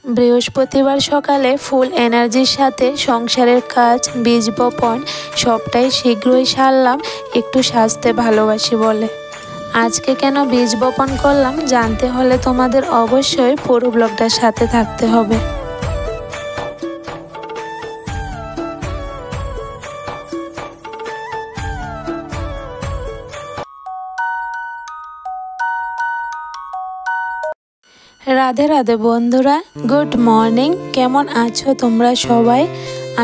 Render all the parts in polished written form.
বৃহস্পতিবার সকালে ফুল এনার্জির সাথে সংসারের কাজ, বীজ বপন সবটাই শীঘ্রই সারলাম একটু সাজতে ভালোবাসি বলে। আজকে কেন বীজ বপন করলাম জানতে হলে তোমাদের অবশ্যই পুরো ব্লগটার সাথে থাকতে হবে। রাধে রাধে বন্ধুরা, গুড মর্নিং। কেমন আছো তোমরা সবাই?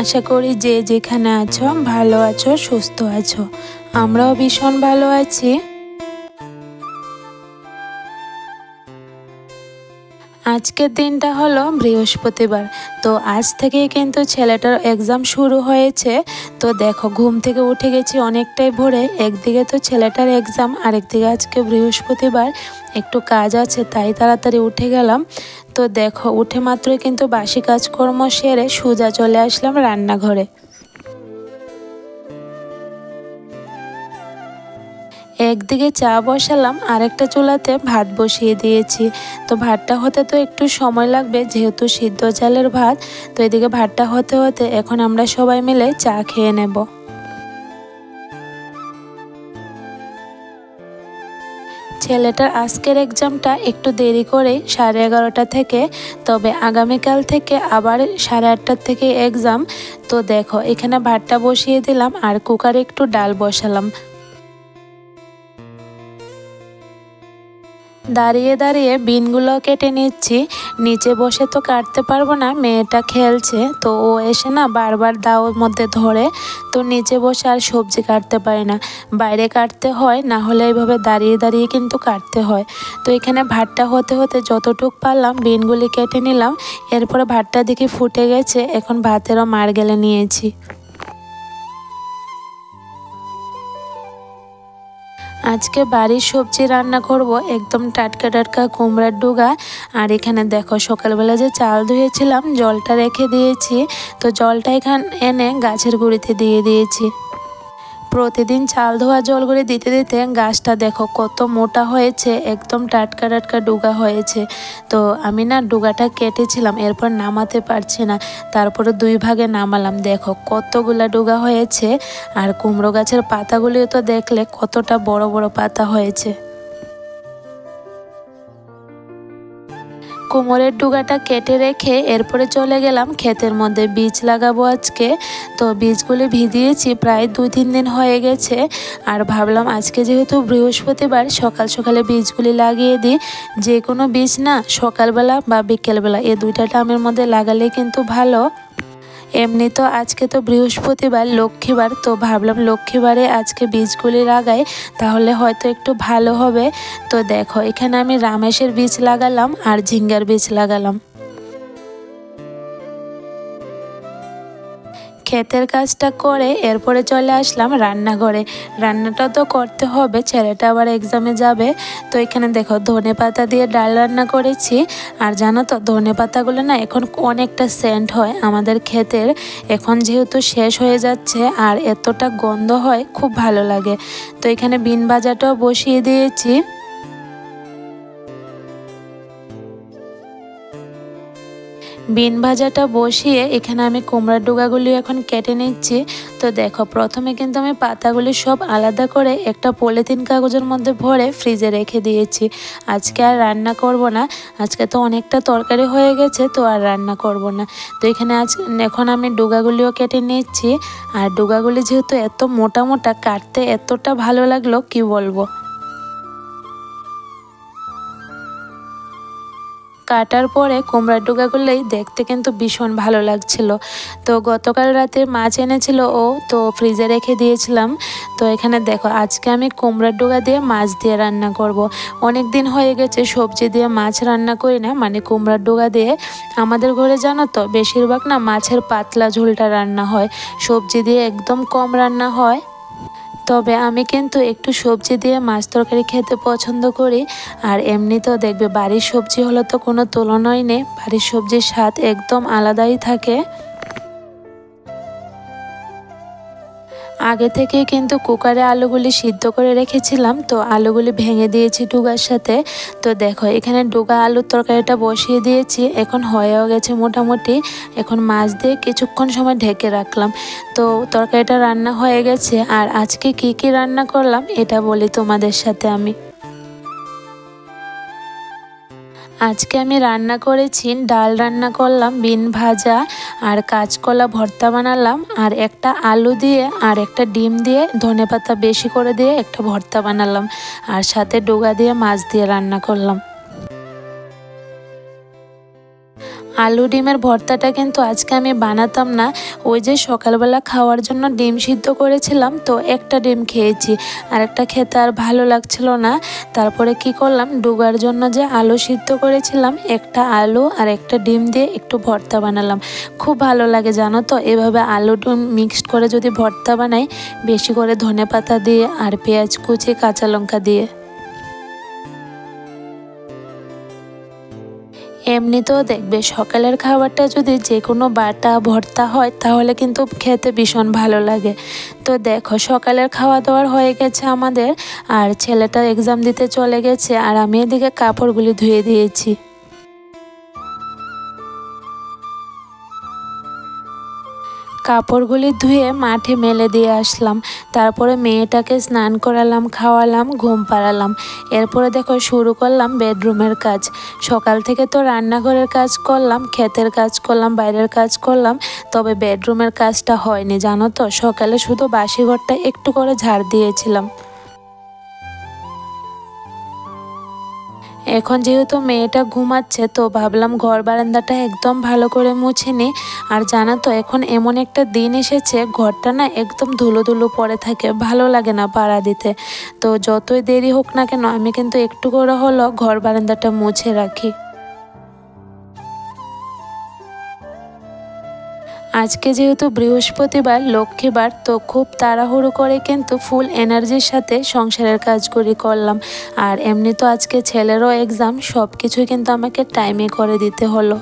আশা করি যে যেখানে আছো ভালো আছো, সুস্থ আছো। আমরাও ভীষণ ভালো আছি। আজকের দিনটা হলো বৃহস্পতিবার। তো আজ থেকেই কিন্তু ছেলেটার এক্সাম শুরু হয়েছে। তো দেখো, ঘুম থেকে উঠে গেছি অনেকটাই ভোরে। একদিকে তো ছেলেটার এক্সাম, আরেকদিকে আজকে বৃহস্পতিবার, একটু কাজ আছে তাই তাড়াতাড়ি উঠে গেলাম। তো দেখো, উঠে মাত্রই কিন্তু বাসি কাজকর্ম সেরে সোজা চলে আসলাম রান্নাঘরে। একদিকে চা বসালাম, আরেকটা চুলাতে ভাত বসিয়ে দিয়েছি। তো ভাতটা হতে তো একটু সময় লাগবে, যেহেতু সিদ্ধ চালের ভাত। তো এদিকে ভাতটা হতে হতে এখন আমরা সবাই মিলে চা খেয়ে নেব। ছেলেটার আজকের এক্সামটা একটু দেরি করে 11:30 থেকে, তবে আগামীকাল থেকে আবার 8:30 থেকে এক্সাম। তো দেখো, এখানে ভাতটা বসিয়ে দিলাম আর কুকারে একটু ডাল বসালাম। দাঁড়িয়ে দাঁড়িয়ে বিনগুলো কেটে নিচ্ছি। নিচে বসে তো কাটতে পারবো না, মেয়েটা খেলছে। তো ও এসে না বারবার দাওর মধ্যে ধরে। তো নিচে বসে আর সবজি কাটতে পারি না, বাইরে কাটতে হয়, না হলে এইভাবে দাঁড়িয়ে দাঁড়িয়ে কিন্তু কাটতে হয়। তো এখানে ভাতটা হতে হতে যতটুক পারলাম বিনগুলি কেটে নিলাম। এরপরে ভাতটা দেখি ফুটে গেছে, এখন ভাতেরও মার গেলে নিয়েছি। আজকে বাড়ির সবজি রান্না করব, একদম টাটকা টাটকা কুমড়ার ডুগা। আর এখানে দেখো, সকালবেলা যে চাল ধুয়েছিলাম জলটা রেখে দিয়েছি। তো জলটা এখানে এনে গাছের গুঁড়িতে দিয়ে দিয়েছি। প্রতিদিন চাল ধোয়া জলগুলি দিতে দিতে গাছটা দেখো কত মোটা হয়েছে, একদম টাটকা টাটকা ডুগা হয়েছে। তো আমি না ডুগাটা কেটেছিলাম, এরপর নামাতে পারছি না, তারপরে 2 ভাগে নামালাম। দেখো কতগুলা ডুগা হয়েছে। আর কুমড়ো গাছের পাতাগুলিও তো দেখলে কতটা বড় বড় পাতা হয়েছে। কোমরের ডুগাটা কেটে রেখে এরপরে চলে গেলাম ক্ষেতের মধ্যে, বীজ লাগাবো আজকে। তো বীজগুলি ভিজিয়েছি, প্রায় 2-3 দিন হয়ে গেছে। আর ভাবলাম আজকে যেহেতু বৃহস্পতিবার, সকাল সকালে বীজগুলি লাগিয়ে দিই। যে কোনো বীজ না সকালবেলা বা বিকেলবেলা, এই 2টা টাইমের মধ্যে লাগালে কিন্তু ভালো। এমনি তো আজকে তো বৃহস্পতিবার, লক্ষ্মীবার, তো ভাবলাম লক্ষ্মীবারে আজকে বীজগুলি লাগাই, তাহলে হয়তো একটু ভালো হবে। তো দেখো, এখানে আমি রামেশের বীজ লাগালাম আর ঝিঙ্গার বীজ লাগালাম। ক্ষেতের কাজটা করে এরপরে চলে আসলাম রান্নাঘরে। রান্নাটা তো করতে হবে, ছেলেটা আবার এক্সামে যাবে। তো এখানে দেখো, ধনে পাতা দিয়ে ডাল রান্না করেছি। আর জানো তো, ধনে পাতাগুলো না এখন অনেকটা সেন্ট হয় আমাদের ক্ষেতের। এখন যেহেতু শেষ হয়ে যাচ্ছে আর এতটা গন্ধ হয়, খুব ভালো লাগে। তো এখানে বিন ভাজাটাও বসিয়ে দিয়েছি। বিন ভাজাটা বসিয়ে এখানে আমি কুমড়ার ডুগাগুলি এখন কেটে নিচ্ছি। তো দেখো, প্রথমে কিন্তু আমি পাতাগুলি সব আলাদা করে একটা পলিথিন কাগজের মধ্যে ভরে ফ্রিজে রেখে দিয়েছি। আজকে আর রান্না করব না, আজকে তো অনেকটা তরকারি হয়ে গেছে, তো আর রান্না করব না। তো এখানে এখন আমি ডুগাগুলিও কেটে নিচ্ছি। আর ডুগাগুলি যেহেতু এত মোটা মোটা, কাটতে এতটা ভালো লাগলো কি বলবো। কাটার পরে কুমড়ার ডুগাগুলোই দেখতে কিন্তু ভীষণ ভালো লাগছিল। তো গতকাল রাতে মাছ এনেছিল ও, তো ফ্রিজে রেখে দিয়েছিলাম। তো এখানে দেখো, আজকে আমি কুমড়ার ডুগা দিয়ে মাছ দিয়ে রান্না করব। অনেক দিন হয়ে গেছে সবজি দিয়ে মাছ রান্না করি না, মানে কুমড়ার ডুগা দিয়ে। আমাদের ঘরে জানো তো, বেশিরভাগ না মাছের পাতলা ঝোলটা রান্না হয়, সবজি দিয়ে একদম কম রান্না হয়। তবে আমি কিন্তু একটু সবজি দিয়ে মাছ তরকারি খেতে পছন্দ করি। আর এমনিতেও দেখবে, বাড়ির সবজি হলে তো কোনো তুলনাই নেই, বাড়ির সবজির স্বাদ একদম আলাদাই থাকে। আগে থেকে কিন্তু কুকারে আলুগুলি সিদ্ধ করে রেখেছিলাম, তো আলুগুলি ভেঙে দিয়েছি ডুগার সাথে। তো দেখো এখানে ডুগা আলুর তরকারিটা বসিয়ে দিয়েছি, এখন হয়েও গেছে মোটামুটি। এখন মাছ দিয়ে কিছুক্ষণ সময় ঢেকে রাখলাম। তো তরকারিটা রান্না হয়ে গেছে। আর আজকে কি কি রান্না করলাম এটা বলি তোমাদের সাথে আমি। আজকে আমি রান্না করেছি, ডাল রান্না করলাম, বিন ভাজা আর কাঁচকলা ভর্তা বানালাম, আর একটা আলু দিয়ে আর একটা ডিম দিয়ে ধনেপাতা বেশি করে দিয়ে একটা ভর্তা বানালাম, আর সাথে ডুগা দিয়ে মাছ দিয়ে রান্না করলাম। আলু ডিমের ভর্তাটা কিন্তু আজকে আমি বানাতাম না, ওই যে সকালবেলা খাওয়ার জন্য ডিম সিদ্ধ করেছিলাম, তো একটা ডিম খেয়েছি, আর একটা খেতে আর ভালো লাগছিল না। তারপরে কি করলাম, ডুগার জন্য যে আলু সিদ্ধ করেছিলাম, একটা আলু আর একটা ডিম দিয়ে একটু ভর্তা বানালাম। খুব ভালো লাগে জানো তো, এভাবে আলু ডিম মিক্সড করে যদি ভর্তা বানাই, বেশি করে ধনেপাতা দিয়ে আর পেঁয়াজ কুচি কাঁচা লঙ্কা দিয়ে। এমনিতেও দেখবে সকালের খাবারটা যদি যে কোনো বাটা ভর্তা হয় তাহলে কিন্তু খেতে ভীষণ ভালো লাগে। তো দেখো সকালের খাওয়া দাওয়ার হয়ে গেছে আমাদের, আর ছেলেটা এক্সাম দিতে চলে গেছে, আর আমি এদিকে কাপড়গুলি ধুয়ে দিয়েছি। কাপড়গুলি ধুয়ে মাঠে মেলে দিয়ে আসলাম, তারপরে মেয়েটাকে স্নান করালাম, খাওয়ালাম, ঘুম পাড়ালাম। এরপরে দেখো শুরু করলাম বেডরুমের কাজ। সকাল থেকে তো রান্নাঘরের কাজ করলাম, ক্ষেতের কাজ করলাম, বাইরের কাজ করলাম, তবে বেডরুমের কাজটা হয়নি জানো তো। সকালে শুধু বাসি ঘরটা একটু করে ঝাড় দিয়েছিলাম। এখন যেহেতু মেয়েটা ঘুমাচ্ছে, তো ভাবলাম ঘর বারান্দাটা একদম ভালো করে মুছে নিই। আর জানো তো এখন এমন একটা দিন এসেছে, ঘরটা না একদম ধুলো ধুলো পড়ে থাকে, ভালো লাগে না পাড়া দিতে। তো যতই দেরি হোক না কেন আমি কিন্তু একটু করে হলো ঘর বারান্দাটা মুছে রাখি। আজকে যেহেতু বৃহস্পতিবার, লক্ষ্মীবার, তো খুব তাড়াহুড়ো করে কিন্তু ফুল এনার্জির সাথে সংসারের কাজগুলি করলাম। আর এমনি তো আজকে ছেলেরও এক্সাম, সব কিছুই কিন্তু আমাকে টাইমে করে দিতে হলো।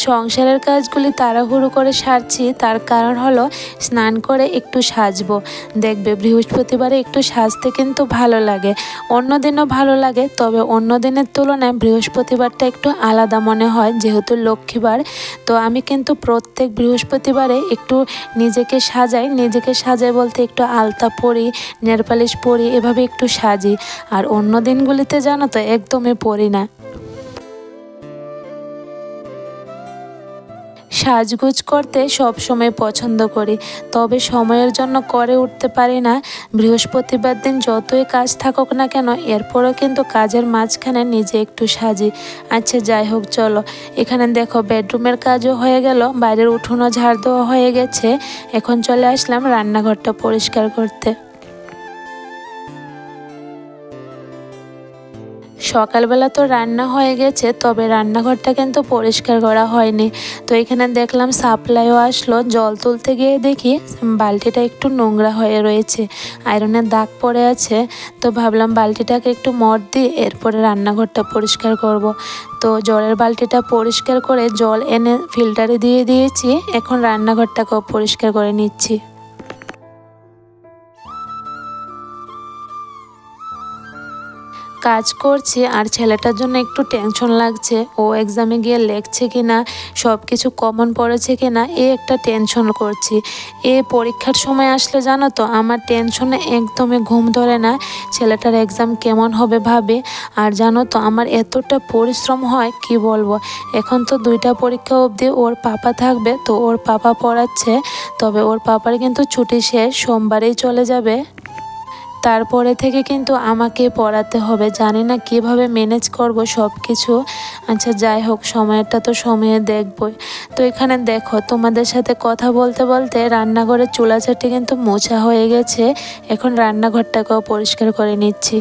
সংসারের কাজগুলি তাড়াহুড়ো করে সারছি, তার কারণ হলো স্নান করে একটু সাজবো। দেখবে বৃহস্পতিবারে একটু সাজতে কিন্তু ভালো লাগে, অন্য দিনও ভালো লাগে, তবে অন্য দিনের তুলনায় বৃহস্পতিবারটা একটু আলাদা মনে হয় যেহেতু লক্ষ্মীবার। তো আমি কিন্তু প্রত্যেক বৃহস্পতিবারে একটু নিজেকে সাজাই বলতে একটু আলতা পরি, নেলপালিশ পরি, এভাবে একটু সাজি। আর অন্য দিনগুলিতে জানো তো একদমই পরি না। সাজগোজ করতে সব সময় পছন্দ করি, তবে সময়ের জন্য করে উঠতে পারি না। বৃহস্পতিবার দিন যতই কাজ থাকুক না কেন, এরপরও কিন্তু কাজের মাঝখানে নিজে একটু সাজি। আচ্ছা যাই হোক, চলো এখানে দেখো বেডরুমের কাজও হয়ে গেল, বাইরের উঠোনও ঝাড় দেওয়া হয়ে গেছে। এখন চলে আসলাম রান্নাঘরটা পরিষ্কার করতে। সকালবেলা তো রান্না হয়ে গেছে, তবে রান্নাঘরটা কিন্তু পরিষ্কার করা হয়নি। তো এখানে দেখলাম সাপ্লাইও আসলো, জল তুলতে গিয়ে দেখি বালতিটা একটু নোংরা হয়ে রয়েছে, আয়রনের দাগ পড়ে আছে। তো ভাবলাম বালতিটাকে একটু মট দিয়ে এরপরে রান্নাঘরটা পরিষ্কার করব। তো জলের বালতিটা পরিষ্কার করে জল এনে ফিল্টারে দিয়ে দিয়েছি, এখন রান্নাঘরটাকেও পরিষ্কার করে নিচ্ছি। কাজ করছি আর ছেলেটার জন্য একটু টেনশন লাগছে, ও এক্সামে গিয়ে লিখছে কিনা, সব কিছু কমন পড়েছে কিনা, একটা টেনশন করছি। পরীক্ষার সময় আসলে জানো তো আমার টেনশনে একদমই ঘুম ধরে না, ছেলেটার এক্সাম কেমন হবে ভাবে। আর জানো তো আমার এতটা পরিশ্রম হয় কি বলবো। এখন তো 2টা পরীক্ষা অবধি ওর পাপা থাকবে, তো ওর পাপা পড়াচ্ছে, তবে ওর পাপার কিন্তু ছুটি শেষ, সোমবারেই চলে যাবে। তারপরে থেকে কিন্তু আমাকে পড়াতে হবে, জানি না কিভাবে ম্যানেজ করব সব কিছু। আচ্ছা যাই হোক, সময়টা তো সময়ে দেখবই। তো এখানে দেখো তোমাদের সাথে কথা বলতে বলতে রান্নাঘরের চুলাচাটি কিন্তু মোছা হয়ে গেছে, এখন রান্নাঘরটাকেও পরিষ্কার করে নিচ্ছি।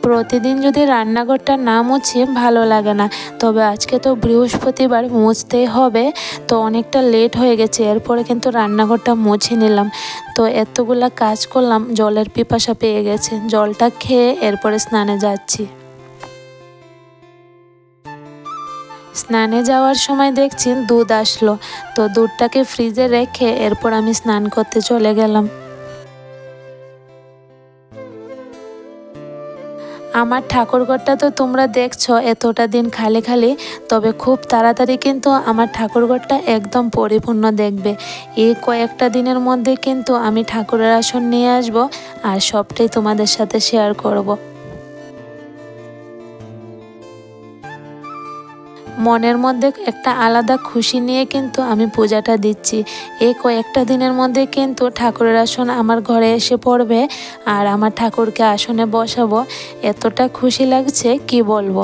প্রতিদিন যদি রান্নাঘরটা না মুছি ভালো লাগে না, তবে আজকে তো বৃহস্পতিবার মুছতেই হবে। তো অনেকটা লেট হয়ে গেছে, এরপরে কিন্তু রান্নাঘরটা মুছে নিলাম। তো এতগুলা কাজ করলাম, জলের পিপাসা পেয়ে গেছে, জলটা খেয়ে এরপরে স্নানে যাচ্ছি। স্নানে যাওয়ার সময় দেখছি দুধ আসলো, তো দুধটাকে ফ্রিজে রেখে এরপর আমি স্নান করতে চলে গেলাম। আমার ঠাকুরঘরটা তো তোমরা দেখছো এতটা দিন খালি খালি, তবে খুব তাড়াতাড়ি কিন্তু আমার ঠাকুরঘরটা একদম পরিপূর্ণ দেখবে। এই কয়েকটা দিনের মধ্যে কিন্তু আমি ঠাকুরের আসন নিয়ে আসব আর সবটাই তোমাদের সাথে শেয়ার করব। মনের মধ্যে একটা আলাদা খুশি নিয়ে কিন্তু আমি পূজাটা দিচ্ছি। এই কয়েকটা দিনের মধ্যে কিন্তু ঠাকুরের আসন আমার ঘরে এসে পড়বে আর আমার ঠাকুরকে আসনে বসাবো। এতটা খুশি লাগছে কি বলবো।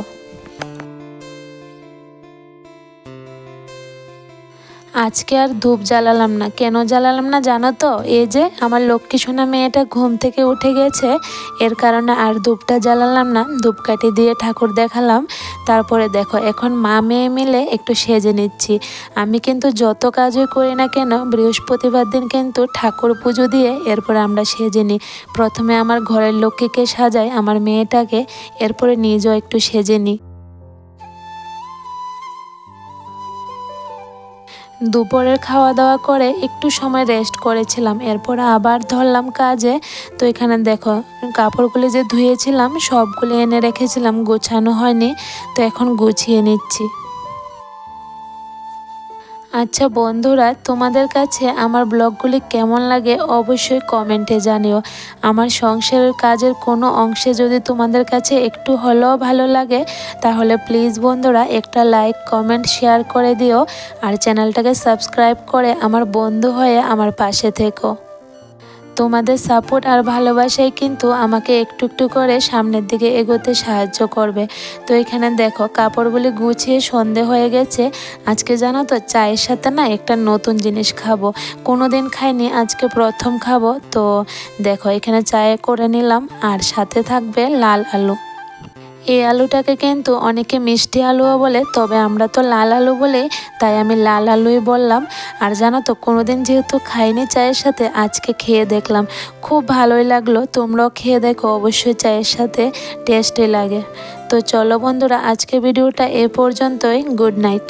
আজকে আর ধূপ জ্বালালাম না, কেন জ্বালালাম না জানো তো? এই যে আমার লক্ষ্মী সোনা মেয়েটা ঘুম থেকে উঠে গেছে, এর কারণে আর ধূপটা জ্বালালাম না। ধূপকাঠি দিয়ে ঠাকুর দেখালাম। তারপরে দেখো এখন মা মেয়ে মিলে একটু সেজে নিচ্ছি। আমি কিন্তু যত কাজই করি না কেন বৃহস্পতিবার দিন কিন্তু ঠাকুর পুজো দিয়ে এরপরে আমরা সেজে নিই। প্রথমে আমার ঘরের লক্ষ্মীকে সাজাই, আমার মেয়েটাকে, এরপরে নিজেও একটু সেজে নিই। দুপুরের খাওয়া দাওয়া করে একটু সময় রেস্ট করেছিলাম, এরপর আবার ধরলাম কাজে। তো এখানে দেখো কাপড়গুলো যে ধুয়েছিলাম সবগুলো এনে রেখেছিলাম, গোছানো হয়নি, তো এখন গুছিয়ে নিচ্ছি। আচ্ছা বন্ধুরা, তোমাদের কাছে আমার ব্লগগুলি কেমন লাগে অবশ্যই কমেন্টে জানিও। আমার সংসারের কাজের কোনো অংশে যদি তোমাদের কাছে একটু হলেও ভালো লাগে তাহলে প্লিজ বন্ধুরা একটা লাইক কমেন্ট শেয়ার করে দিও আর চ্যানেলটাকে সাবস্ক্রাইব করে আমার বন্ধু হয়ে আমার পাশে থেকো। তোমাদের সাপোর্ট আর ভালোবাসাই কিন্তু আমাকে একটু একটু করে সামনের দিকে এগোতে সাহায্য করবে। তো এখানে দেখো কাপড়গুলি গুছিয়ে সন্ধে হয়ে গেছে। আজকে জানো তো চায়ের সাথে না একটা নতুন জিনিস খাবো, কোনো দিন খাইনি, আজকে প্রথম খাবো। তো দেখো এখানে চায়ে করে নিলাম আর সাথে থাকবে লাল আলু। এই আলুটাকে কিন্তু অনেকে মিষ্টি আলুও বলে, তবে আমরা তো লাল আলু বলে, তাই আমি লাল আলুই বললাম। আর জানো তো কোনোদিন যেহেতু খাইনি চায়ের সাথে, আজকে খেয়ে দেখলাম, খুব ভালোই লাগলো। তোমরাও খেয়ে দেখো, অবশ্যই চায়ের সাথে টেস্টি লাগে। তো চলো বন্ধুরা, আজকে ভিডিওটা এ পর্যন্তই। Good night.